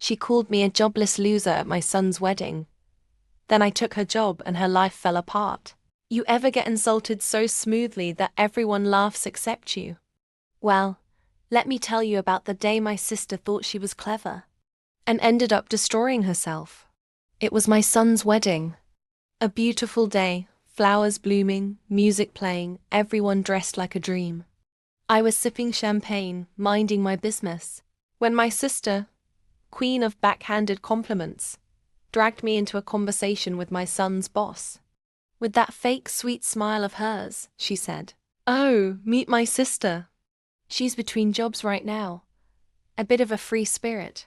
She called me a jobless loser at my son's wedding. Then I took her job and her life fell apart. You ever get insulted so smoothly that everyone laughs except you? Well, let me tell you about the day my sister thought she was clever and ended up destroying herself. It was my son's wedding. A beautiful day, flowers blooming, music playing, everyone dressed like a dream. I was sipping champagne, minding my business, when my sister, queen of backhanded compliments, dragged me into a conversation with my son's boss. With that fake sweet smile of hers, she said, "Oh, meet my sister. She's between jobs right now. A bit of a free spirit.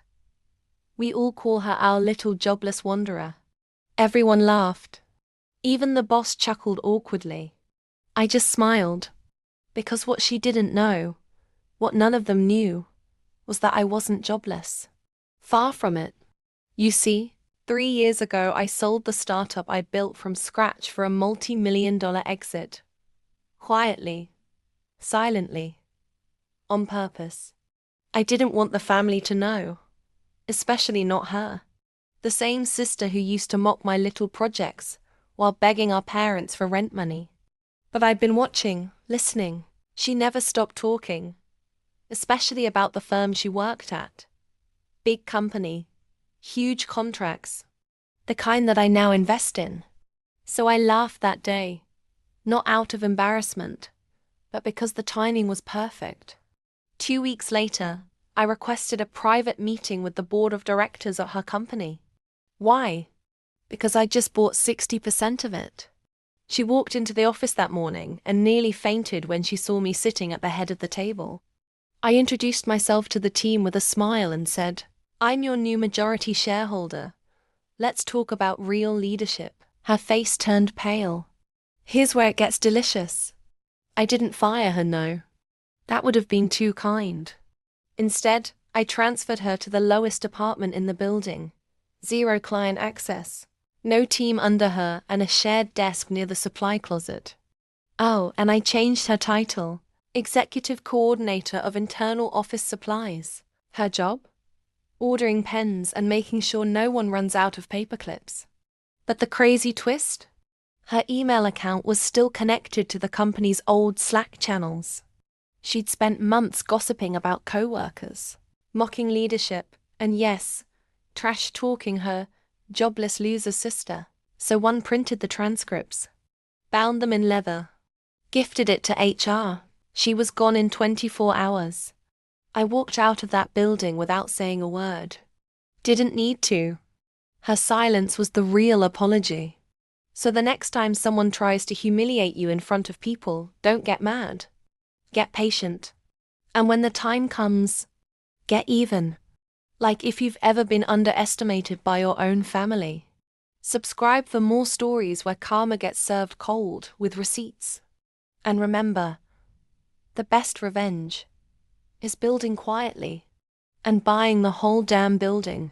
We all call her our little jobless wanderer." Everyone laughed. Even the boss chuckled awkwardly. I just smiled, because what she didn't know, what none of them knew, was that I wasn't jobless. Far from it. You see, 3 years ago I sold the startup I built from scratch for a multi-million-dollar exit. Quietly, silently, on purpose. I didn't want the family to know, especially not her. The same sister who used to mock my little projects while begging our parents for rent money. But I'd been watching, listening. She never stopped talking, especially about the firm she worked at. Big company, huge contracts, the kind that I now invest in. So I laughed that day, not out of embarrassment, but because the timing was perfect. 2 weeks later, I requested a private meeting with the board of directors at her company. Why? Because I just bought 60% of it. She walked into the office that morning and nearly fainted when she saw me sitting at the head of the table. I introduced myself to the team with a smile and said, "I'm your new majority shareholder. Let's talk about real leadership." Her face turned pale. Here's where it gets delicious. I didn't fire her, no. That would have been too kind. Instead, I transferred her to the lowest department in the building. 0 client access. No team under her and a shared desk near the supply closet. Oh, and I changed her title. Executive Coordinator of Internal Office Supplies. Her job? Ordering pens and making sure no one runs out of paper clips. But the crazy twist? Her email account was still connected to the company's old Slack channels. She'd spent months gossiping about co-workers, mocking leadership, and yes, trash-talking her jobless loser sister. So one printed the transcripts, bound them in leather, gifted it to HR. She was gone in 24 hours. I walked out of that building without saying a word. Didn't need to. Her silence was the real apology. So the next time someone tries to humiliate you in front of people, don't get mad. Get patient. And when the time comes, get even. Like if you've ever been underestimated by your own family. Subscribe for more stories where karma gets served cold with receipts. And remember, the best revenge is building quietly and buying the whole damn building.